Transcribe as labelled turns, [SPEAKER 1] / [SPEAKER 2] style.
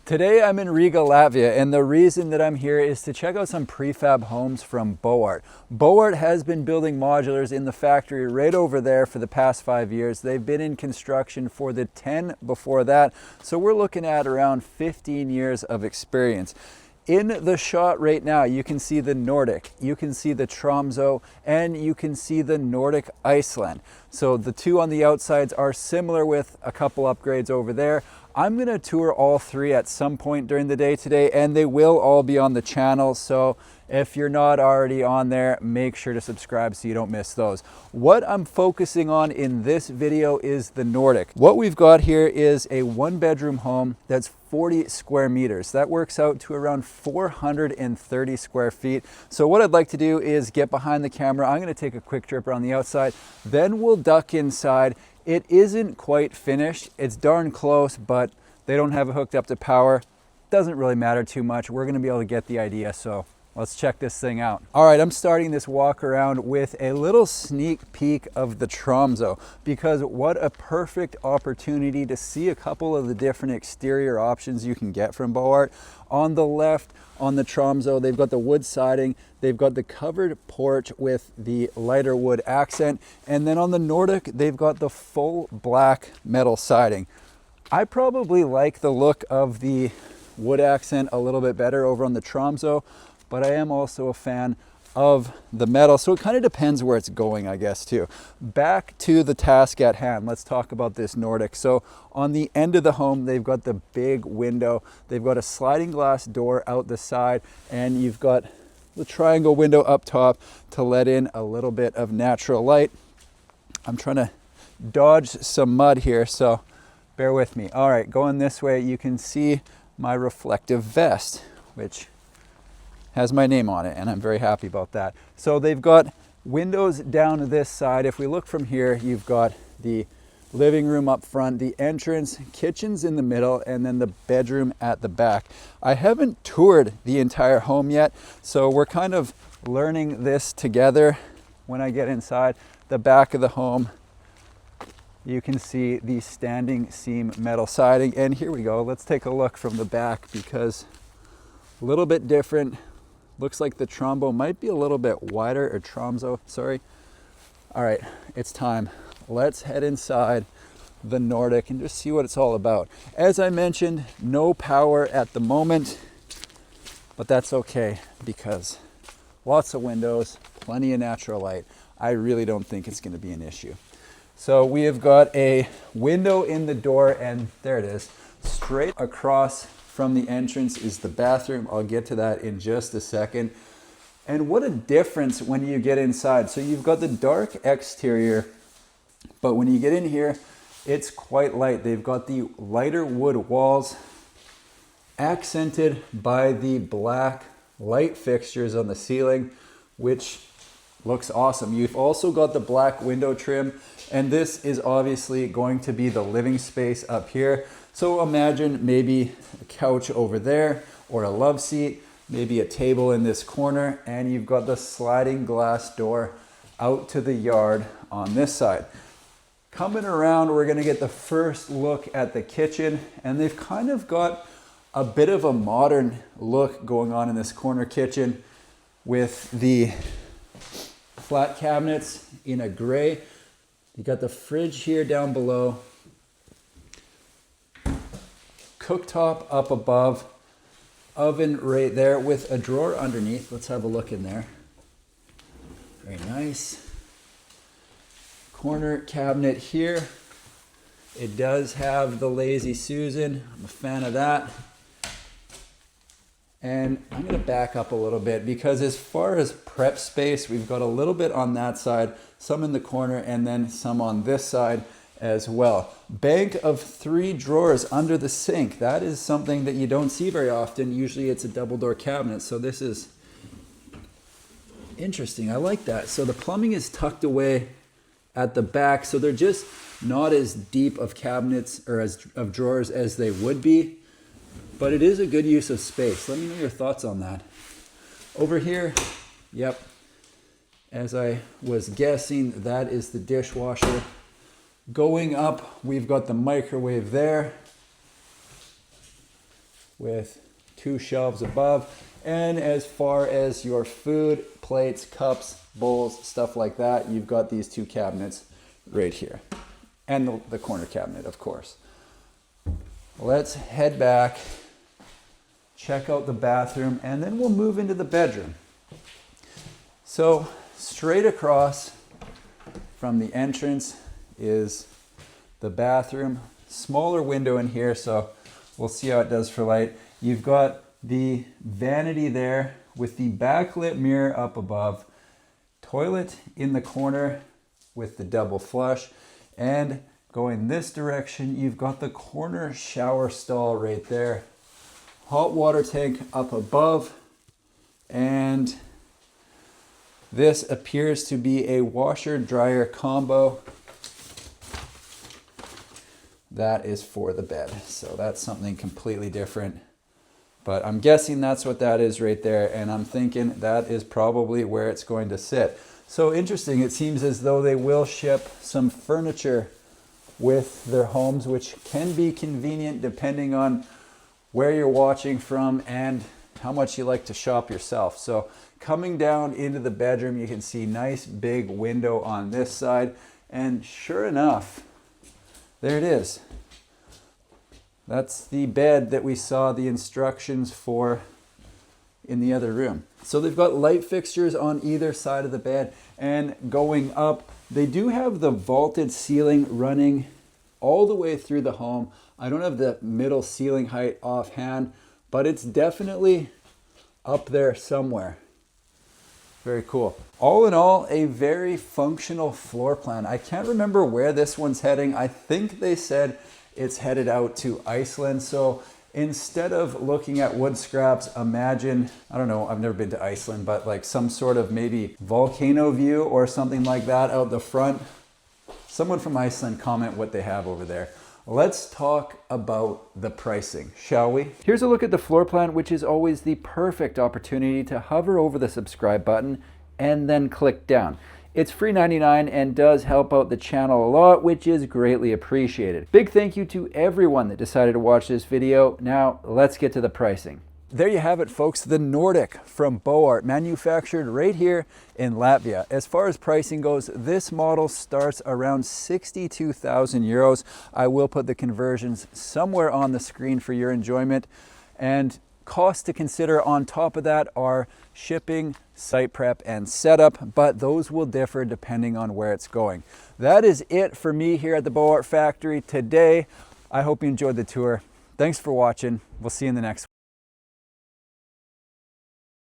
[SPEAKER 1] Today I'm in Riga, Latvia, and the reason that I'm here is to check out some prefab homes from Bouwart. Bouwart has been building modulars in the factory right over there for the past 5 years. They've been in construction for the 10 before that, so we're looking at around 15 years of experience. In the shot right now, you can see the Nordic, you can see the Tromsø, and you can see the Nordic Iceland. So the two on the outsides are similar with a couple upgrades over there. I'm going to tour all three at some point during the day today, and they will all be on the channel. So if you're not already on there, make sure to subscribe so you don't miss those. What I'm focusing on in this video is the Nordic. What we've got here is a 1-bedroom home that's 40 square meters. That works out to around 430 square feet. So what I'd like to do is get behind the camera. I'm going to take a quick trip around the outside, then we'll duck inside. It isn't quite finished. It's darn close, but they don't have it hooked up to power. Doesn't really matter too much. We're gonna be able to get the idea, so let's check this thing out. All right, I'm starting this walk around with a little sneak peek of the Tromsø, because what a perfect opportunity to see a couple of the different exterior options you can get from Bouwart. On the left, on the Tromsø, they've got the wood siding, they've got the covered porch with the lighter wood accent, and then on the Nordic, they've got the full black metal siding. I probably like the look of the wood accent a little bit better over on the Tromsø, but I am also a fan of the metal, so it kind of depends where it's going, I guess, too. Back to the task at hand, let's talk about this Nordic. So on the end of the home, they've got the big window, they've got a sliding glass door out the side, and you've got the triangle window up top to let in a little bit of natural light. I'm trying to dodge some mud here, so bear with me. All right, going this way, you can see my reflective vest, which has my name on it, and I'm very happy about that. So they've got windows down this side. If we look from here, you've got the living room up front, the entrance, kitchen's in the middle, and then the bedroom at the back. I haven't toured the entire home yet, so we're kind of learning this together. When I get inside the back of the home, you can see the standing seam metal siding, and here we go. Let's take a look from the back, because a little bit different. Looks like the Trombo might be a little bit wider, or Tromsø, sorry. All right, it's time. Let's head inside the Nordic and just see what it's all about. As I mentioned, no power at the moment, but that's okay, because lots of windows, plenty of natural light. I really don't think it's gonna be an issue. So we have got a window in the door, and there it is. Straight across from the entrance is the bathroom. I'll get to that in just a second. And what a difference when you get inside. So you've got the dark exterior, but when you get in here, it's quite light. They've got the lighter wood walls accented by the black light fixtures on the ceiling, which looks awesome. You've also got the black window trim, and this is obviously going to be the living space up here. So imagine maybe a couch over there, or a love seat, maybe a table in this corner, and you've got the sliding glass door out to the yard on this side. Coming around, we're gonna get the first look at the kitchen, and they've kind of got a bit of a modern look going on in this corner kitchen with the flat cabinets in a gray. You got the fridge here down below, cooktop up above, oven right there with a drawer underneath. Let's have a look in there. Very nice. Corner cabinet here. It does have the Lazy Susan. I'm a fan of that. And I'm gonna back up a little bit, because as far as prep space, we've got a little bit on that side, some in the corner, and then some on this side as well. Bank of 3 drawers under the sink. That is something that you don't see very often. Usually it's a double door cabinet, so this is interesting. I like that. So the plumbing is tucked away at the back, so they're just not as deep of cabinets or of drawers as they would be, but it is a good use of space. Let me know your thoughts on that. Over here, yep, as I was guessing, that is the dishwasher. Going up, we've got the microwave there. with 2 shelves above. And as far as your food, plates, cups, bowls, stuff like that, you've got these 2 cabinets right here. And the corner cabinet, of course. Let's head back, check out the bathroom, and then we'll move into the bedroom. So straight across from the entrance is the bathroom. Smaller window in here, so we'll see how it does for light. You've got the vanity there with the backlit mirror up above, toilet in the corner with the double flush, and going this direction, you've got the corner shower stall right there. Hot water tank up above, and this appears to be a washer-dryer combo. That is for the bed, so that's something completely different. But I'm guessing that's what that is right there, and I'm thinking that is probably where it's going to sit. So interesting, it seems as though they will ship some furniture with their homes, which can be convenient depending on where you're watching from and how much you like to shop yourself. So coming down into the bedroom, you can see nice big window on this side, and sure enough, there it is. That's the bed that we saw the instructions for in the other room. So they've got light fixtures on either side of the bed, and going up, they do have the vaulted ceiling running all the way through the home. I don't have the middle ceiling height offhand, but it's definitely up there somewhere. Very cool. All in all, a very functional floor plan. I can't remember where this one's heading. I think they said it's headed out to Iceland. So instead of looking at wood scraps, imagine, I don't know, I've never been to Iceland, but like some sort of maybe volcano view or something like that out the front. Someone from Iceland comment what they have over there. Let's talk about the pricing, shall we? Here's a look at the floor plan, which is always the perfect opportunity to hover over the subscribe button and then click down. It's free 99 and does help out the channel a lot, which is greatly appreciated. Big thank you to everyone that decided to watch this video. Now let's get to the pricing. There you have it, folks, the Nordic from Bouwart, manufactured right here in Latvia. As far as pricing goes, this model starts around 62,000 euros. I will put the conversions somewhere on the screen for your enjoyment. And costs to consider on top of that are shipping, site prep, and setup, but those will differ depending on where it's going. That is it for me here at the Bouwart factory today. I hope you enjoyed the tour. Thanks for watching. We'll see you in the next one.